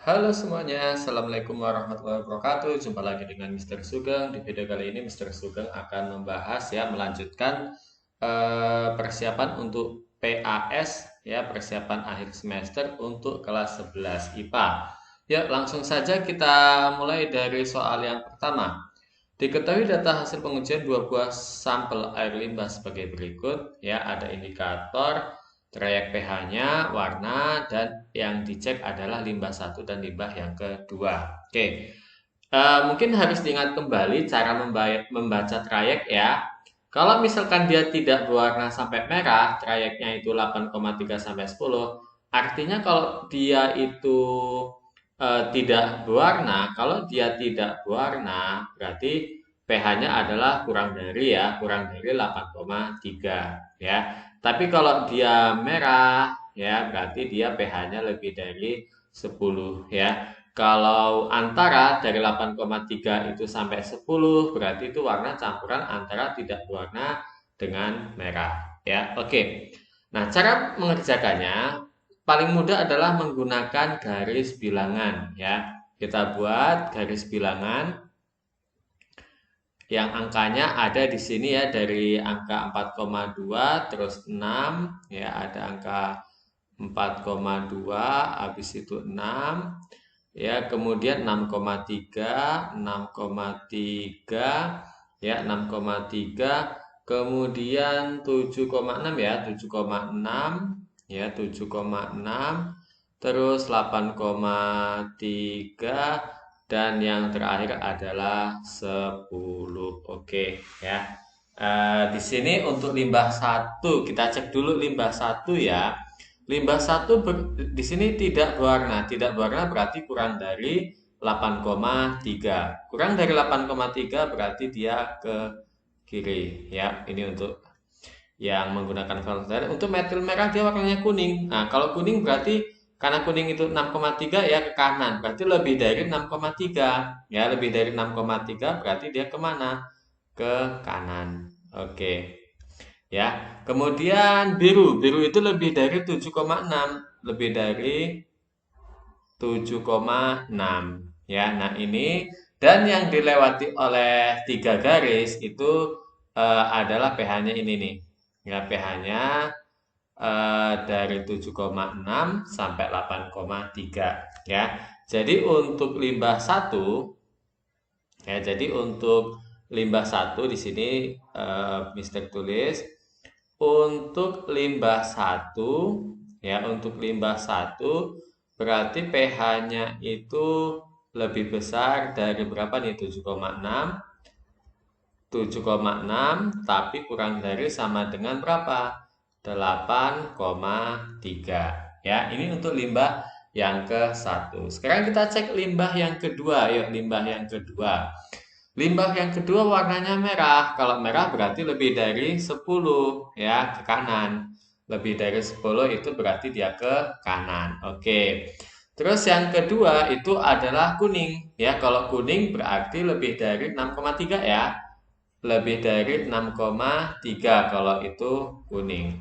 Halo semuanya, Assalamualaikum warahmatullahi wabarakatuh. Jumpa lagi dengan Mr. Sugeng. Di video kali ini Mr. Sugeng akan membahas melanjutkan persiapan untuk PAS persiapan akhir semester untuk kelas 11 IPA. Ya, langsung saja kita mulai dari soal yang pertama. Diketahui data hasil pengujian dua buah sampel air limbah sebagai berikut. Ya, ada indikator, trayek pH-nya, warna, dan yang dicek adalah limbah satu dan limbah yang kedua. Oke, mungkin harus diingat kembali cara membaca trayek ya. Kalau misalkan dia tidak berwarna sampai merah, trayeknya itu 8,3 sampai 10. Artinya kalau dia itu tidak berwarna, kalau dia tidak berwarna berarti pH-nya adalah kurang dari 8,3 ya. Tapi kalau dia merah ya berarti dia pH-nya lebih dari 10 ya. Kalau antara dari 8,3 itu sampai 10 berarti itu warna campuran antara tidak berwarna dengan merah ya. Oke. Nah, cara mengerjakannya paling mudah adalah menggunakan garis bilangan ya. Kita buat garis bilangan yang angkanya ada di sini ya, dari angka 4,2 terus 6 ya, ada angka 4,2 habis itu 6 ya, kemudian 6,3 6,3 ya, 6,3 kemudian 7,6 ya, 7,6 ya, 7,6 terus 8,3 dan yang terakhir adalah 10. Oke ya. Di sini untuk limbah satu kita cek dulu limbah satu ya. Limbah satu di sini tidak berwarna. Tidak berwarna berarti kurang dari 8,3. Kurang dari 8,3 berarti dia ke kiri ya. Ini untuk yang menggunakan filter. Untuk metil merah dia warnanya kuning. Nah, kalau kuning berarti karena kuning itu 6,3 ya ke kanan. Berarti lebih dari 6,3. Ya, lebih dari 6,3 berarti dia kemana? Ke kanan. Oke. Ya. Kemudian biru. Biru itu lebih dari 7,6. Lebih dari 7,6 ya. Nah, ini dan yang dilewati oleh tiga garis itu adalah pH-nya ini nih. Ya, pH-nya dari 7,6 sampai 8,3 ya. Jadi untuk limbah satu ya, jadi untuk limbah satu di sini Mister tulis untuk limbah satu ya, untuk limbah satu berarti pH-nya itu lebih besar dari berapa nih? 7,6 tapi kurang dari sama dengan berapa? 8,3 ya. Ini untuk limbah yang ke satu. Sekarang kita cek limbah yang kedua. Yuk, limbah yang kedua. Limbah yang kedua warnanya merah. Kalau merah berarti lebih dari 10 ya, ke kanan. Lebih dari 10 itu berarti dia ke kanan. Oke. Terus yang kedua itu adalah kuning ya. Kalau kuning berarti lebih dari 6,3 ya. Lebih dari 6,3 kalau itu kuning.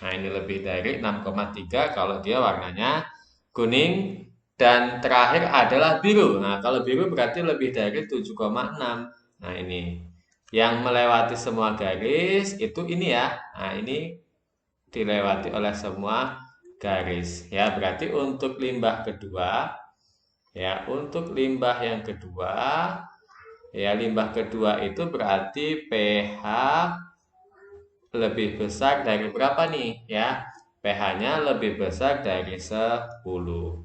Nah, ini lebih dari 6,3 kalau dia warnanya kuning. Dan terakhir adalah biru. Nah, kalau biru berarti lebih dari 7,6. Nah, ini. Yang melewati semua garis itu ini ya. Nah, ini dilewati oleh semua garis. Ya, berarti untuk limbah kedua, ya, untuk limbah yang kedua, ya, limbah kedua itu berarti pH lebih besar dari berapa nih ya? pH-nya lebih besar dari 10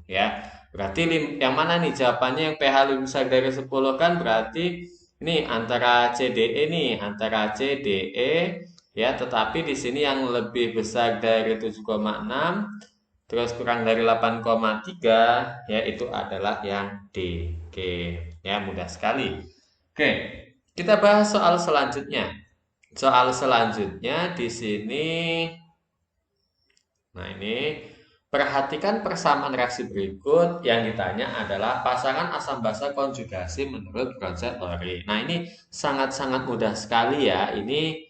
ya. Berarti yang mana nih jawabannya, yang pH lebih besar dari 10 kan berarti ini antara CDE nih, antara CDE ya, tetapi di sini yang lebih besar dari 7,6 terus kurang dari 8,3 ya, itu adalah yang D. Oke, ya mudah sekali. Oke, kita bahas soal selanjutnya. Soal selanjutnya di sini, nah ini perhatikan persamaan reaksi berikut. Yang ditanya adalah pasangan asam basa konjugasi menurut konsep Lowry. Nah, ini sangat-sangat mudah sekali ya. Ini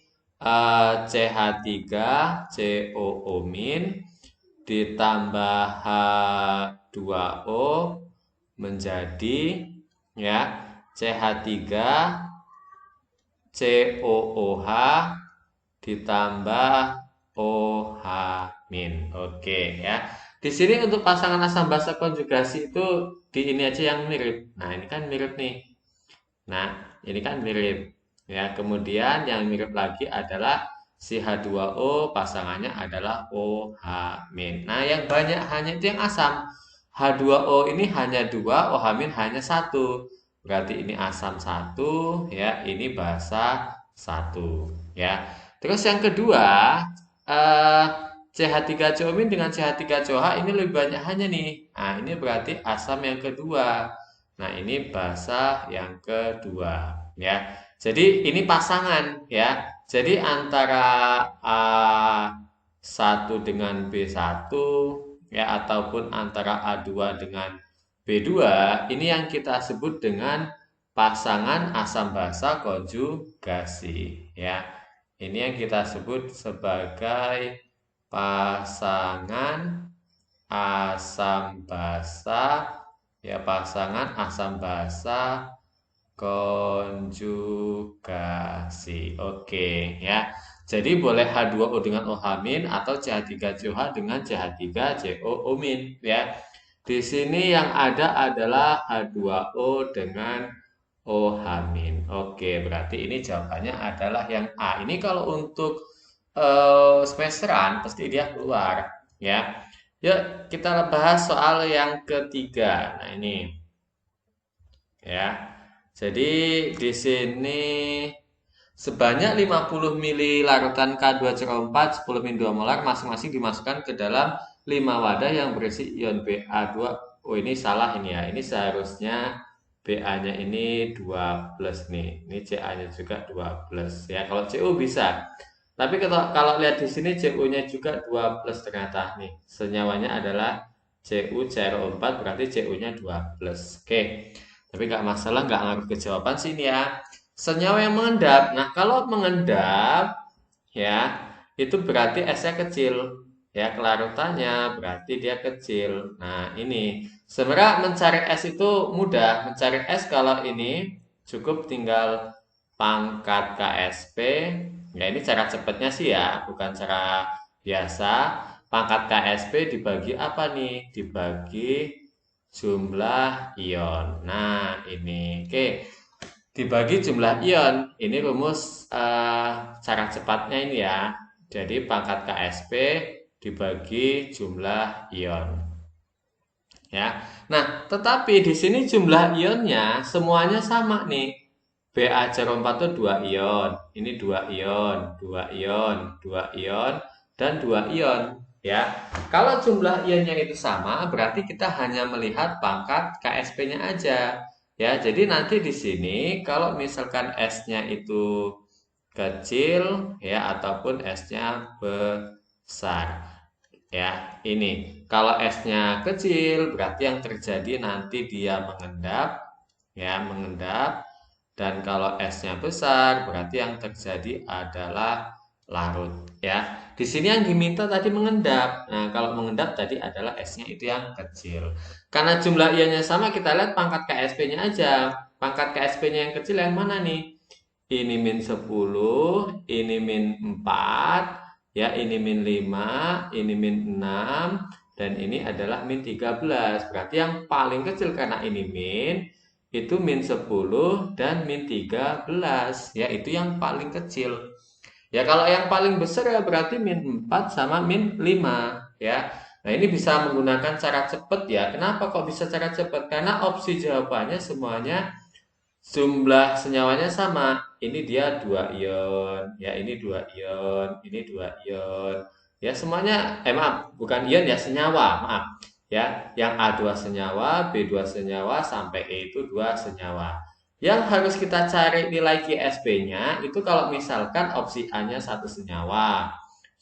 CH3COO- ditambah H2O menjadi ya CH3 COOH ditambah OH min. Oke ya. Di sini untuk pasangan asam basa konjugasi itu di ini aja yang mirip. Nah, ini kan mirip nih. Nah, ini kan mirip. Ya, kemudian yang mirip lagi adalah si H2O pasangannya adalah OH min. Nah, yang banyak hanya itu yang asam. H2O ini hanya 2, OH min hanya 1. Berarti ini asam 1, ya, ini basa 1, ya. Terus yang kedua, eh, CH3CO min dengan CH3COH ini lebih banyak hanya nih. Nah, ini berarti asam yang kedua. Nah, ini basa yang kedua, ya. Jadi ini pasangan, ya. Jadi antara A1 dengan B1, ya, ataupun antara A2 dengan B2, ini yang kita sebut dengan pasangan asam basa konjugasi, ya. Ini yang kita sebut sebagai pasangan asam basa, ya, pasangan asam basa konjugasi. Oke, ya. Jadi boleh H2O dengan OH min atau CH3COH dengan CH3COO min, ya. Di sini yang ada adalah H2O dengan OH min. Oke, berarti ini jawabannya adalah yang A. Ini kalau untuk semesteran pasti dia keluar, ya. Yuk kita bahas soal yang ketiga. Nah, ini ya. Jadi di sini sebanyak 50 ml larutan K2CO4 10 min 2 molar masing-masing dimasukkan ke dalam 5 wadah yang berisi ion Ba2. Oh, ini salah ini ya. Ini seharusnya Ba-nya ini 2 plus nih. Ini Ca-nya juga 2 plus ya. Kalau Cu bisa. Tapi kalau lihat di sini Cu-nya juga 2 plus ternyata nih. Senyawanya adalah CuCrO4 berarti Cu-nya 2 plus. Oke. Tapi nggak masalah, nggak ngaruh ke jawaban sini ya. Senyawa yang mengendap. Nah, kalau mengendap ya, itu berarti S-nya kecil. Ya, kelarutannya berarti dia kecil. Nah, ini sebenarnya mencari S itu mudah. Mencari S kalau ini cukup tinggal pangkat KSP. Ya, ini cara cepatnya sih ya, bukan cara biasa. Pangkat KSP dibagi apa nih? Dibagi jumlah ion. Nah, ini. Oke. Dibagi jumlah ion. Ini rumus cara cepatnya ini ya. Jadi pangkat KSP dibagi jumlah ion. Ya. Nah, tetapi di sini jumlah ionnya semuanya sama nih. BaCO4 itu 2 ion. Ini 2 ion, 2 ion, 2 ion, dan 2 ion. Ya, kalau jumlah ionnya itu sama, berarti kita hanya melihat pangkat KSP-nya aja. Ya, jadi nanti di sini kalau misalkan S-nya itu kecil, ya, ataupun S-nya besar. Ya, ini kalau S-nya kecil berarti yang terjadi nanti dia mengendap, ya, mengendap. Dan kalau S-nya besar berarti yang terjadi adalah larut, ya. Di sini yang diminta tadi mengendap. Nah, kalau mengendap tadi adalah S-nya itu yang kecil. Karena jumlah ionnya sama, kita lihat pangkat KSP-nya aja. Pangkat KSP-nya yang kecil yang mana nih? Ini min 10, ini min 4, ya, ini min 5, ini min 6, dan ini adalah min 13. Berarti yang paling kecil karena ini min, itu min 10 dan min 13. Ya, itu yang paling kecil. Ya, kalau yang paling besar ya berarti min 4 sama min 5. Ya, nah ini bisa menggunakan cara cepat ya. Kenapa kok bisa cara cepat? Karena opsi jawabannya semuanya jumlah senyawanya sama. Ini dia 2 ion, ya, ini 2 ion, ini 2 ion. Ya, semuanya maaf, bukan ion ya, senyawa, maaf. Ya, yang A2 senyawa, B2 senyawa, sampai E itu 2 senyawa. Yang harus kita cari nilai QSP-nya itu kalau misalkan opsi A-nya 1 senyawa.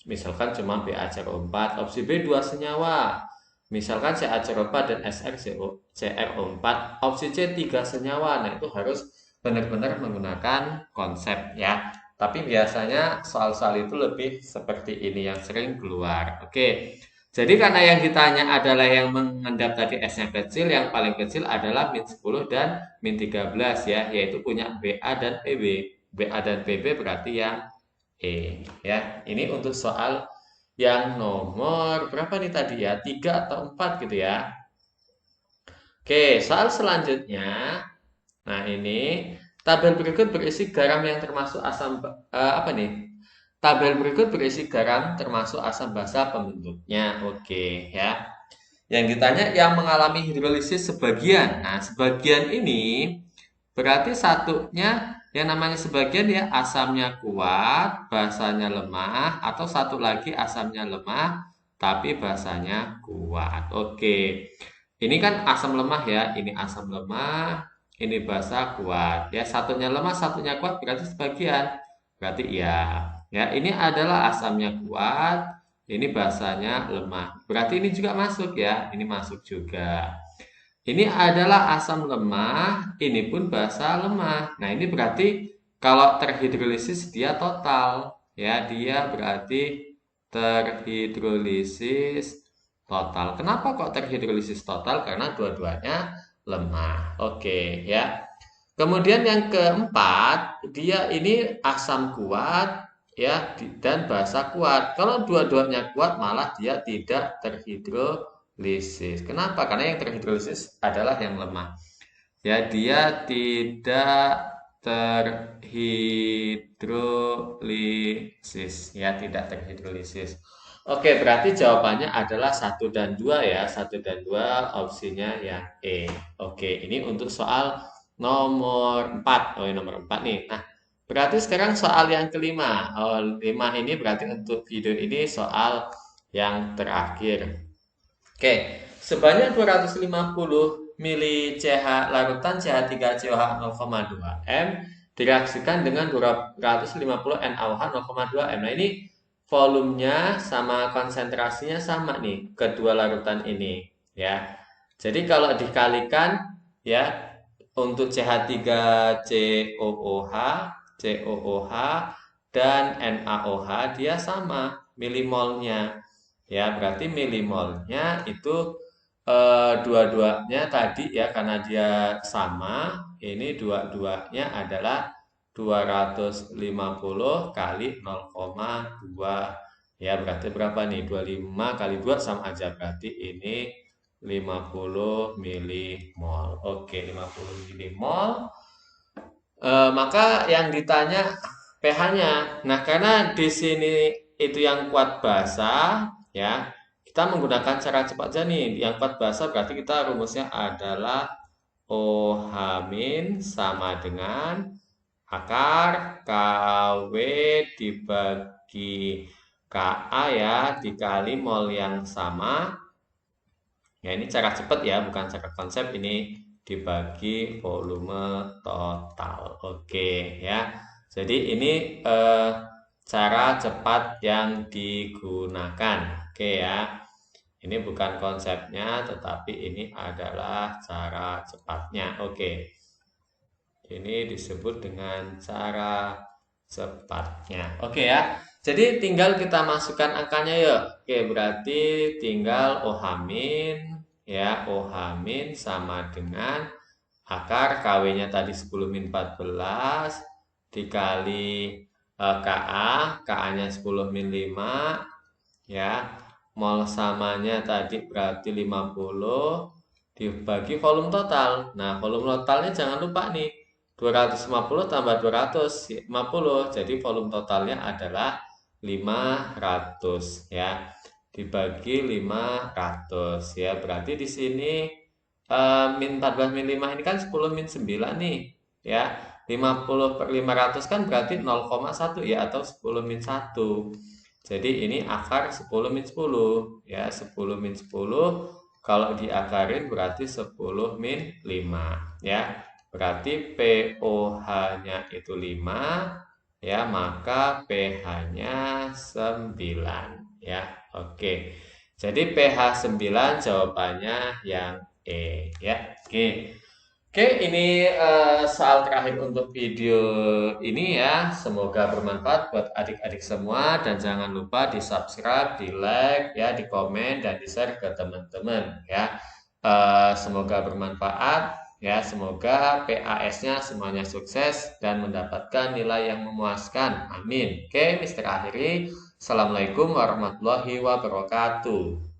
Misalkan cuma BaCO4, opsi B 2 senyawa. Misalkan CaCO4 dan SrCrO4, opsi C 3 senyawa. Nah, itu harus benar-benar menggunakan konsep ya. Tapi biasanya soal-soal itu lebih seperti ini yang sering keluar. Oke. Jadi karena yang ditanya adalah yang mengendap tadi S-nya kecil, yang paling kecil adalah min 10 dan min 13 ya, yaitu punya BA dan PB. BA dan PB berarti yang E ya. Ini untuk soal yang nomor berapa nih tadi ya? 3 atau 4 gitu ya. Oke, soal selanjutnya. Nah, ini tabel berikut berisi garam yang termasuk asam apa nih? Tabel berikut berisi garam termasuk asam basa pembentuknya. Oke, ya. Yang ditanya yang mengalami hidrolisis sebagian. Nah, sebagian ini berarti satunya yang namanya sebagian ya asamnya kuat, basanya lemah, atau satu lagi asamnya lemah tapi basanya kuat. Oke. Ini kan asam lemah ya, ini asam lemah, ini basa kuat. Ya, satunya lemah, satunya kuat berarti sebagian. Berarti ya. Ya, ini adalah asamnya kuat, ini basanya lemah. Berarti ini juga masuk ya, ini masuk juga. Ini adalah asam lemah, ini pun basa lemah. Nah, ini berarti kalau terhidrolisis dia total. Ya, dia berarti terhidrolisis total. Kenapa kok terhidrolisis total? Karena dua-duanya lemah. Oke, ya. Kemudian yang keempat, dia ini asam kuat ya dan basa kuat. Kalau dua-duanya kuat malah dia tidak terhidrolisis. Kenapa? Karena yang terhidrolisis adalah yang lemah. Ya, dia tidak terhidrolisis ya, tidak terhidrolisis. Oke, berarti jawabannya adalah satu dan 2 ya. Satu dan 2 opsinya yang E. Oke, ini untuk soal nomor 4. Oh, nomor 4 nih. Nah, berarti sekarang soal yang kelima. Oh, 5 ini berarti untuk video ini soal yang terakhir. Oke, sebanyak 250 mili CH larutan CH3COH 0,2 M direaksikan dengan 250 NaOH 0,2 M. Nah, ini volumenya sama konsentrasinya sama nih kedua larutan ini ya. Jadi kalau dikalikan ya untuk CH3COOH, COOH dan NaOH dia sama milimolnya. Ya, berarti milimolnya itu dua-duanya tadi ya karena dia sama, ini dua-duanya adalah 250 kali 0,2 ya berarti berapa nih 25 kali 2 sama aja berarti ini 50 milimol. Oke, 50 milimol. Maka yang ditanya pH-nya. Nah, karena di sini itu yang kuat basa ya, kita menggunakan cara cepat aja nih. Yang kuat basa berarti kita rumusnya adalah OH- sama dengan akar KW dibagi KA ya dikali mol yang sama. Ya, ini cara cepat ya, bukan cara konsep ini dibagi volume total. Oke ya. Jadi ini cara cepat yang digunakan. Oke ya. Ini bukan konsepnya, tetapi ini adalah cara cepatnya. Oke. Ini disebut dengan cara cepatnya. Oke ya. Jadi tinggal kita masukkan angkanya ya. Oke, berarti tinggal OH- ya, OH- sama dengan akar KW-nya tadi 10 min 14 dikali KA, KA-nya 10 min 5 ya. Mol samanya tadi berarti 50 dibagi volume total. Nah, volume totalnya jangan lupa nih 250 tambah 250. Jadi volume totalnya adalah 500 ya. Dibagi 500 ya. Berarti di sini min 14 min 5 ini kan 10 min 9 nih ya. 50 per 500 kan berarti 0,1 ya atau 10 min 1. Jadi ini akar 10 min 10 ya. 10 min 10 kalau diakarin berarti 10 min 5 ya. Berarti POH-nya itu 5 ya, maka pH-nya 9 ya. Oke. Jadi pH 9 jawabannya yang E ya. Oke. Oke, ini soal terakhir untuk video ini ya. Semoga bermanfaat buat adik-adik semua dan jangan lupa di subscribe, di like, ya, di komen dan di share ke teman-teman ya. Semoga bermanfaat ya. Semoga PAS-nya semuanya sukses dan mendapatkan nilai yang memuaskan. Amin. Oke, Mister akhiri. Assalamualaikum warahmatullahi wabarakatuh.